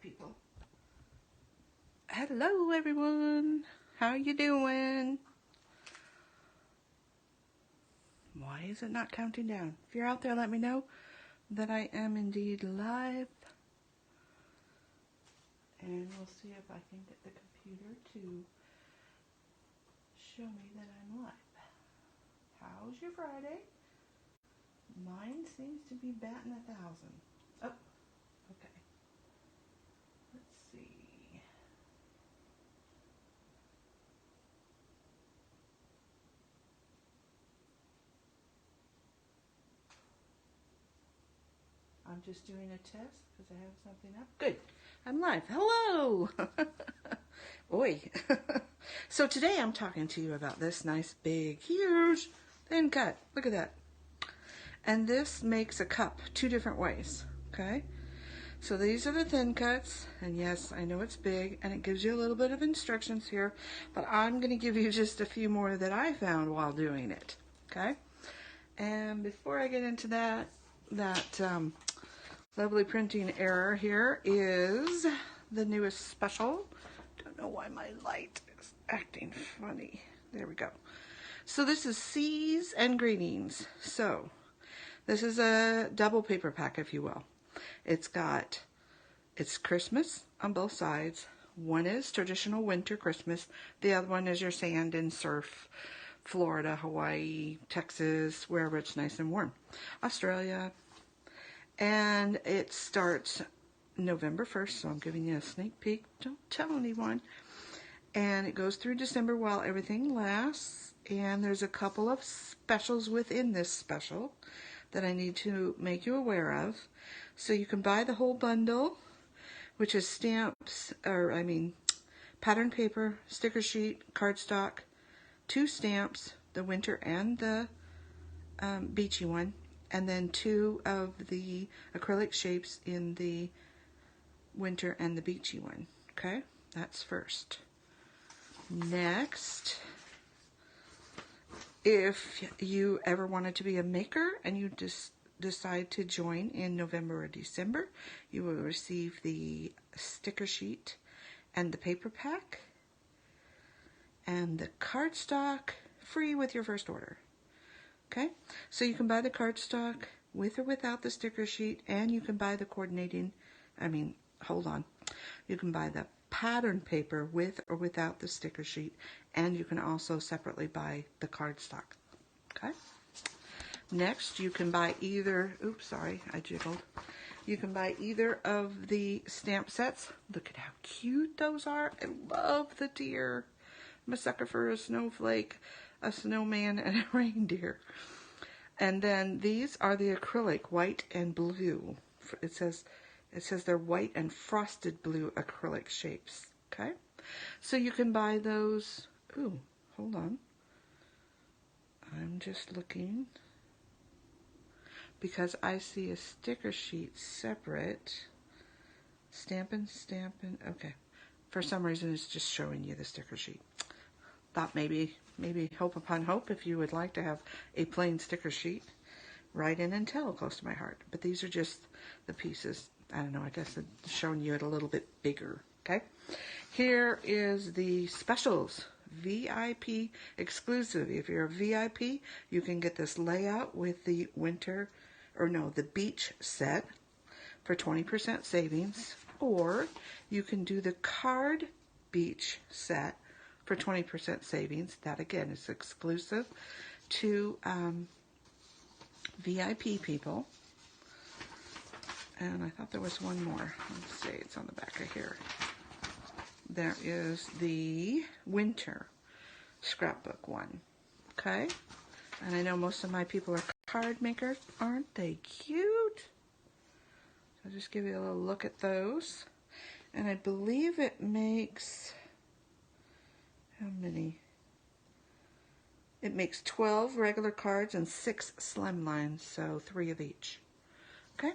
people. Hello everyone. How you doing? Why is it not counting down? If you're out there, let me know that I am indeed live. And we'll see if I can get the computer to show me that I'm live. How's your Friday? Mine seems to be batting 1,000. Oh, okay. Let's see. I'm just doing a test because I have something up. Good. I'm live. Hello. Oi. So today I'm talking to you about this nice big, huge, thin cut. Look at that. And this makes a cup 2 different ways. Okay. So these are the thin cuts. And yes, I know it's big and it gives you a little bit of instructions here, but I'm going to give you just a few more that I found while doing it. Okay. And before I get into that lovely printing error here is the newest special. Don't know why my light is acting funny. There we go. So this is Seas and Greetings. So this is a double paper pack, if you will. It's Christmas on both sides. One is traditional winter Christmas. The other one is your sand and surf, Florida, Hawaii, Texas, wherever it's nice and warm. Australia. And it starts November 1st, so I'm giving you a sneak peek. Don't tell anyone. And it goes through December while everything lasts. And there's a couple of specials within this special that I need to make you aware of. So you can buy the whole bundle, which is stamps, pattern paper, sticker sheet, cardstock, 2 stamps, the winter and the beachy one, and then 2 of the acrylic shapes in the winter and the beachy one. Okay, that's first. Next, if you ever wanted to be a maker and you just decide to join in November or December, you will receive the sticker sheet and the paper pack and the cardstock free with your first order. Okay, so you can buy the cardstock with or without the sticker sheet, and you can buy the you can buy the pattern paper with or without the sticker sheet, and you can also separately buy the cardstock. Okay. Next, you can buy either, oops, sorry, I jiggled. You can buy either of the stamp sets. Look at how cute those are. I love the deer. I'm a sucker for a snowflake, a snowman, and a reindeer. And then these are the acrylic white and blue. It says they're white and frosted blue acrylic shapes. Okay, so you can buy those. Ooh, hold on. I'm just looking because I see a sticker sheet separate. Stampin'. Okay, for some reason it's just showing you the sticker sheet. Thought maybe hope upon hope, if you would like to have a plain sticker sheet, write in and tell, close to my heart. But these are just the pieces. I don't know, I guess it's showing you it a little bit bigger. Okay, here is the specials, VIP exclusive. If you're a VIP, you can get this layout with the the beach set for 20% savings, or you can do the card beach set for 20% savings. That again is exclusive to VIP people. And I thought there was one more. Let's see, it's on the back of here. There is the winter scrapbook one. Okay, and I know most of my people are card makers. Aren't they cute? I'll just give you a little look at those. And I believe it makes, how many? It makes 12 regular cards and 6 slim lines, so 3 of each. Okay,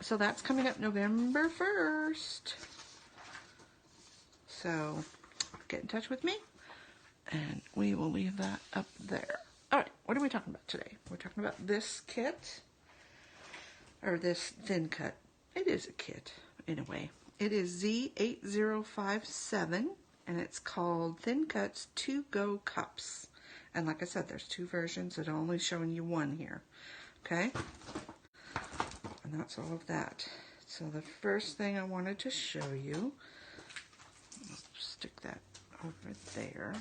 so that's coming up November 1st. So get in touch with me and we will leave that up there. All right, what are we talking about today? We're talking about this kit, or this thin cut. It is a kit in a way. It is Z8057, and it's called Thin Cuts To Go Cups. And like I said, there's two versions. I'm only showing you one here. Okay? And that's all of that. So the first thing I wanted to show you, stick that over there,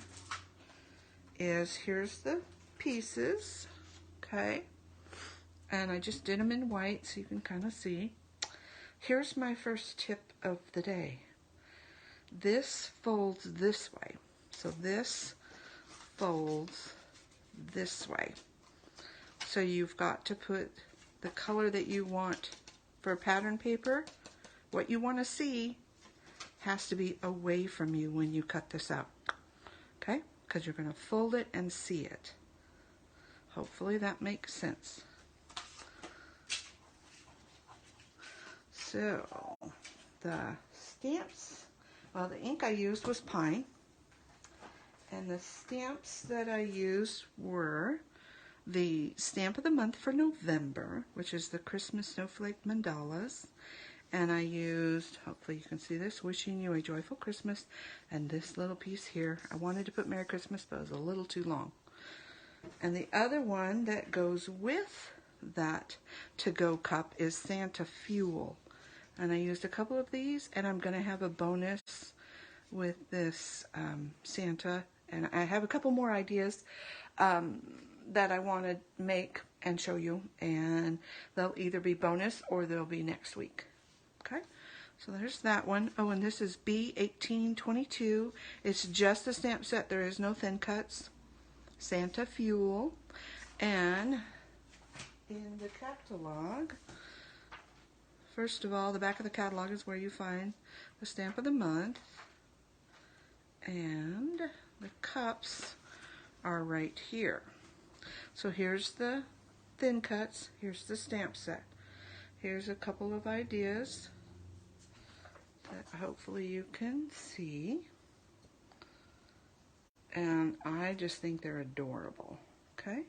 is here's the pieces. Okay? And I just did them in white so you can kind of see. Here's my first tip of the day. This folds this way. So this folds this way. So you've got to put the color that you want for pattern paper. What you want to see has to be away from you when you cut this out. Okay? Because you're going to fold it and see it. Hopefully that makes sense. So, the stamps, well, the ink I used was pine, and the stamps that I used were the stamp of the month for November, which is the Christmas Snowflake Mandalas, and I used, hopefully you can see this, Wishing You a Joyful Christmas, and this little piece here. I wanted to put Merry Christmas, but it was a little too long. And the other one that goes with that to-go cup is Santa Fuel. And I used a couple of these, and I'm going to have a bonus with this Santa. And I have a couple more ideas that I want to make and show you. And they'll either be bonus or they'll be next week. Okay? So there's that one. Oh, and this is B1822. It's just a stamp set. There is no thin cuts. Santa Fuel. And in the catalog, first of all, the back of the catalog is where you find the stamp of the month, and the cups are right here. So here's the thin cuts, here's the stamp set. Here's a couple of ideas that hopefully you can see, and I just think they're adorable. Okay?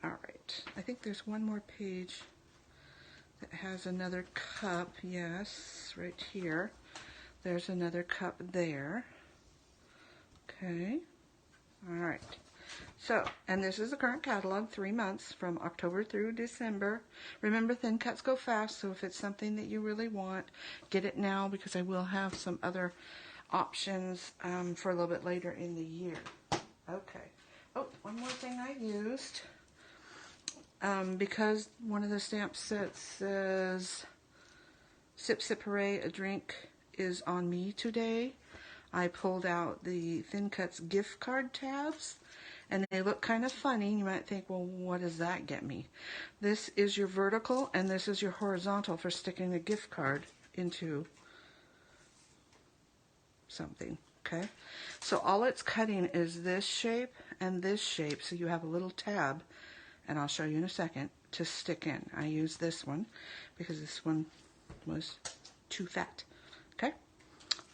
Alright, I think there's one more page that has another cup. Yes, right here. There's another cup there. Okay. Alright. So, and this is the current catalog, 3 months from October through December. Remember, thin cuts go fast, so if it's something that you really want, get it now, because I will have some other options for a little bit later in the year. Okay. Oh, one more thing I used. Because one of the stamp sets says, Sip Sip Hooray, a drink is on me today, I pulled out the Thin Cuts gift card tabs, and they look kind of funny. You might think, well, what does that get me? This is your vertical, and this is your horizontal for sticking a gift card into something, okay? So all it's cutting is this shape and this shape, so you have a little tab, and I'll show you in a second, to stick in. I used this one because this one was too fat. Okay?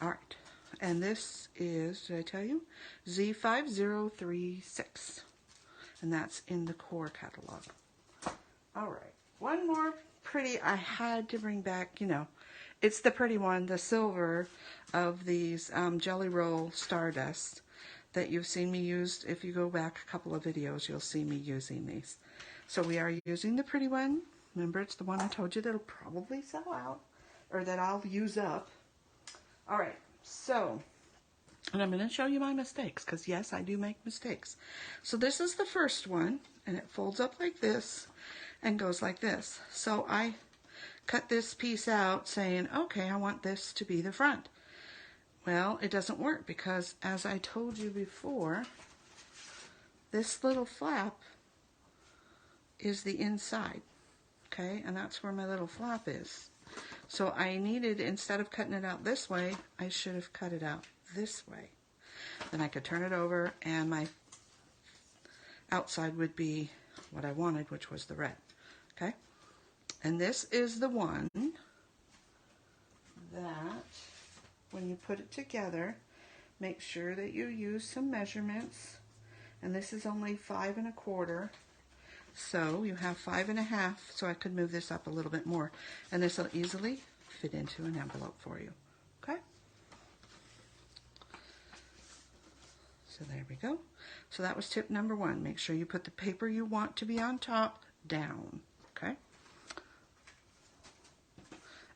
Alright. And this is, did I tell you? Z5036. And that's in the core catalog. Alright. One more pretty I had to bring back, you know. It's the pretty one, the silver of these Jelly Roll Stardust that you've seen me use. If you go back a couple of videos, you'll see me using these. So we are using the pretty one. Remember, it's the one I told you that'll probably sell out, or that I'll use up. Alright, so, and I'm going to show you my mistakes, because yes, I do make mistakes. So this is the first one, and it folds up like this, and goes like this. So I cut this piece out saying, okay, I want this to be the front. Well, it doesn't work, because as I told you before, this little flap is the inside, okay, and that's where my little flap is. So I needed, instead of cutting it out this way, I should have cut it out this way. Then I could turn it over, and my outside would be what I wanted, which was the red, okay? And this is the one that, when you put it together, make sure that you use some measurements, and this is only 5 1/4. So you have 5 1/2, so I could move this up a little bit more. And this will easily fit into an envelope for you. Okay? So there we go. So that was tip number 1. Make sure you put the paper you want to be on top down. Okay?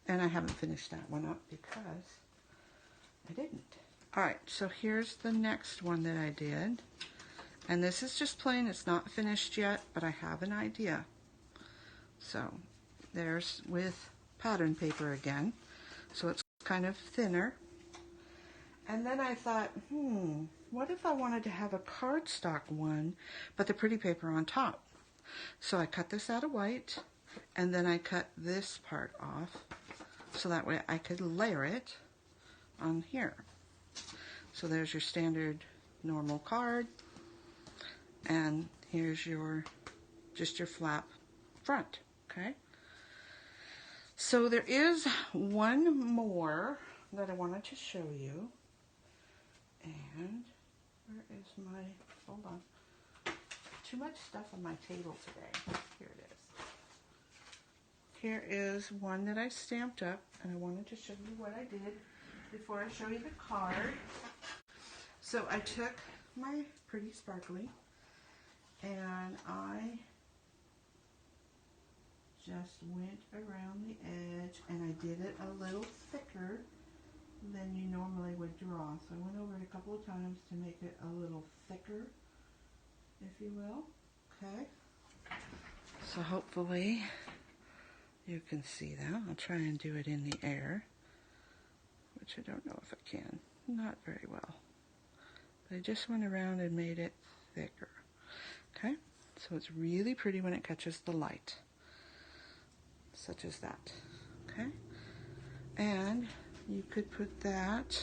And I haven't finished that one up because I didn't. Alright, so here's the next one that I did. And this is just plain, it's not finished yet, but I have an idea. So there's with pattern paper again. So it's kind of thinner. And then I thought, what if I wanted to have a cardstock one, but the pretty paper on top? So I cut this out of white, and then I cut this part off, so that way I could layer it on here. So there's your standard normal card, and here's your just your flap front, okay? So there is one more that I wanted to show you. And where is my, hold on, too much stuff on my table today. Here it is. Here is one that I stamped up, and I wanted to show you what I did before I show you the card. So I took my pretty sparkly, and I just went around the edge, and I did it a little thicker than you normally would draw. So I went over it a couple of times to make it a little thicker, if you will. Okay. So hopefully you can see that. I'll try and do it in the air, which I don't know if I can. Not very well. But I just went around and made it thicker. Okay. So it's really pretty when it catches the light, such as that. Okay. And you could put that,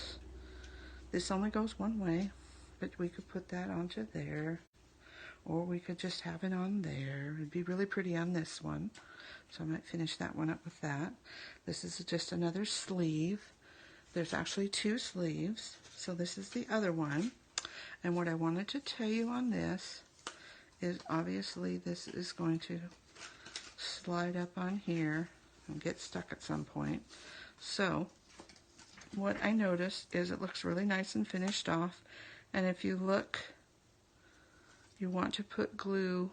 this only goes one way, but we could put that onto there, or we could just have it on there. It'd be really pretty on this one, so I might finish that one up with that. This is just another sleeve. There's actually 2 sleeves, so this is the other one. And what I wanted to tell you on this is obviously this is going to slide up on here and get stuck at some point. So what I noticed is it looks really nice and finished off, and if you look, you want to put glue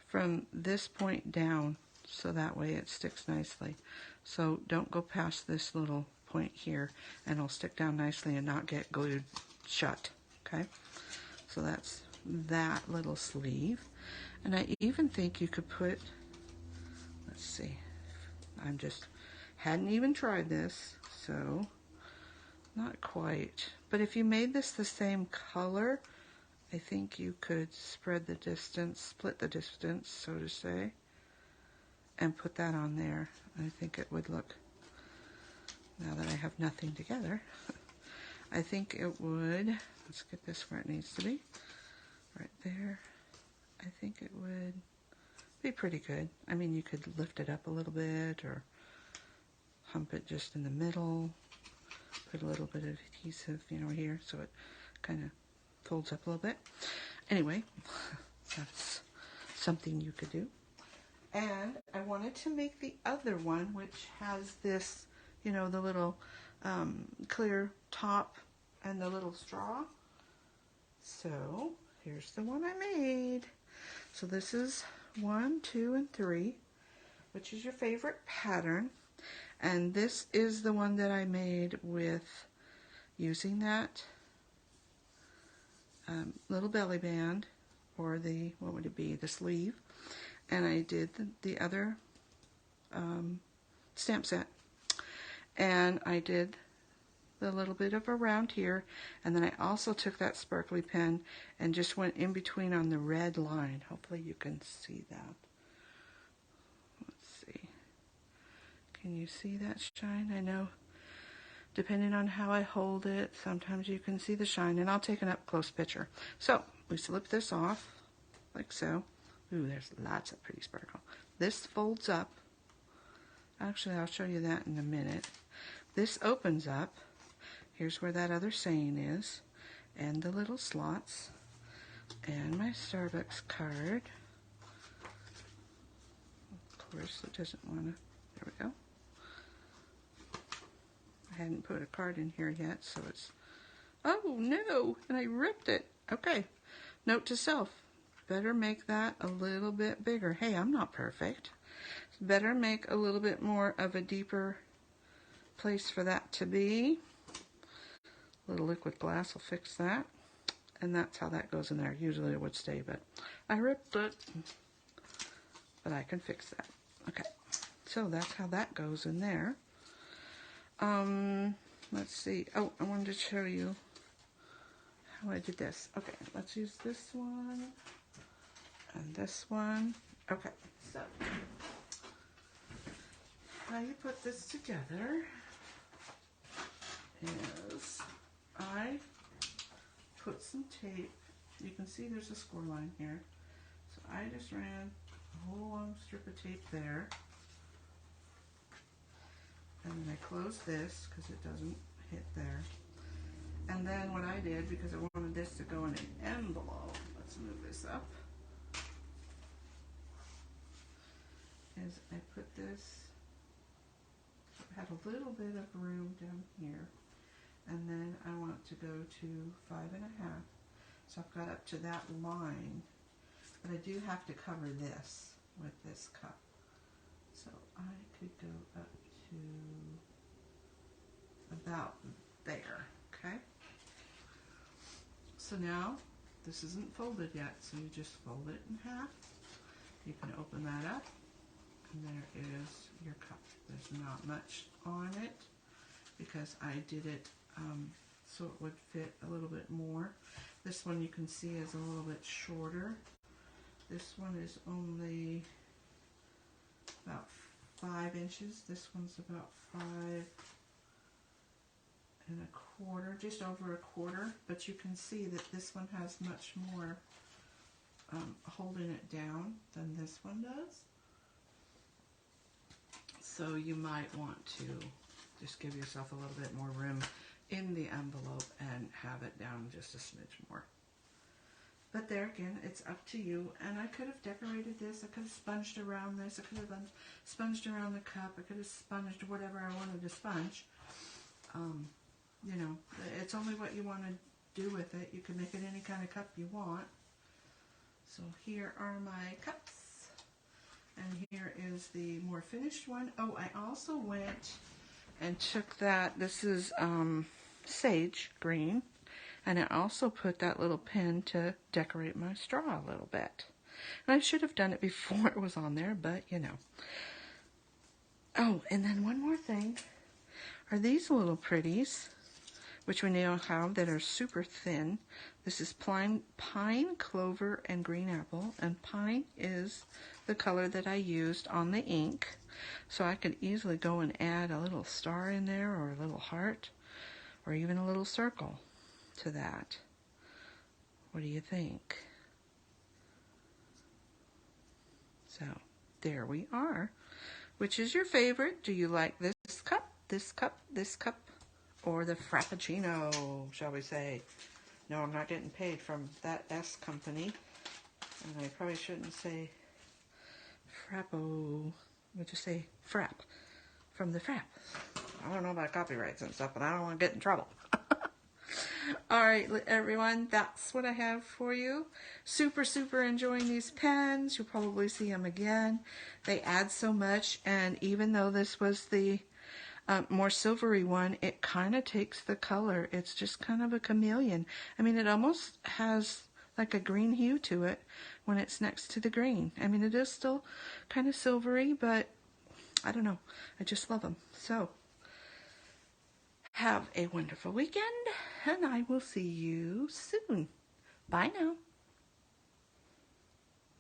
from this point down so that way it sticks nicely. So don't go past this little point here, and it'll stick down nicely and not get glued shut. Okay, so that's that little sleeve. And I even think you could put, let's see, hadn't even tried this, so not quite. But if you made this the same color, I think you could spread the distance, split the distance, so to say, and put that on there. I think it would look, now that I have nothing together, I think it would, let's get this where it needs to be, right there. I think it would be pretty good. I mean, you could lift it up a little bit, or hump it just in the middle, put a little bit of adhesive, here, so it kind of folds up a little bit. Anyway, that's something you could do. And I wanted to make the other one, which has this, the little clear top and the little straw. So here's the one I made. So this is 1, 2, and 3, which is your favorite pattern. And this is the one that I made with using that little belly band, or the, what would it be, the sleeve. And I did the other stamp set. And I did the little bit of around here, and then I also took that sparkly pen and just went in between on the red line. Hopefully you can see that. Let's see. Can you see that shine? I know depending on how I hold it, sometimes you can see the shine, and I'll take an up close picture. So we slip this off like so. Ooh, there's lots of pretty sparkle. This folds up. Actually, I'll show you that in a minute. This opens up. Here's where that other saying is, and the little slots, and my Starbucks card. Of course, it doesn't want to, there we go. I hadn't put a card in here yet, so it's, oh no, and I ripped it. Okay, note to self, better make that a little bit bigger. Hey, I'm not perfect. Better make a little bit more of a deeper place for that to be. A little liquid glass will fix that. And that's how that goes in there. Usually it would stay, but I ripped it. But I can fix that. Okay, so that's how that goes in there. Let's see. Oh, I wanted to show you how I did this. Okay, let's use this one and this one. Okay, so how you put this together is I put some tape. You can see there's a score line here. So I just ran a whole long strip of tape there. And then I closed this because it doesn't hit there. And then what I did, because I wanted this to go in an envelope, let's move this up, is I put this, I had a little bit of room down here. And then I want to go to 5.5. So I've got up to that line. But I do have to cover this with this cup. So I could go up to about there, okay? So now, this isn't folded yet, so you just fold it in half. You can open that up, and there is your cup. There's not much on it, because I did it so it would fit a little bit more. This one you can see is a little bit shorter. This one is only about 5 inches. This one's about 5.25, just over a quarter. But you can see that this one has much more holding it down than this one does. So you might want to just give yourself a little bit more room in the envelope and have it down just a smidge more. But there again, it's up to you. And I could have decorated this. I could have sponged around this. I could have sponged around the cup. I could have sponged whatever I wanted to sponge. You know, it's only what you want to do with it. You can make it any kind of cup you want. So here are my cups. And here is the more finished one. Oh, I also went and took that, this is sage green, and I also put that little pin to decorate my straw a little bit. And I should have done it before it was on there, but you know. Oh, and then one more thing are these little pretties, which we now have that are super thin. This is pine, clover, and green apple, and pine is the color that I used on the ink. So I could easily go and add a little star in there, or a little heart, or even a little circle to that. What do you think? So there we are. Which is your favorite? Do you like this cup, this cup, this cup, or the Frappuccino, shall we say? No, I'm not getting paid from that S company. And I probably shouldn't say Frappo. We'll just say Frap, from the Frap. I don't know about copyrights and stuff, but I don't want to get in trouble. All right, everyone, that's what I have for you. Super, super enjoying these pens. You'll probably see them again. They add so much, and even though this was the more silvery one, it kind of takes the color. It's just kind of a chameleon. I mean, it almost has like a green hue to it when it's next to the green. I mean, it is still kind of silvery, but I don't know. I just love them. So, have a wonderful weekend, and I will see you soon. Bye now.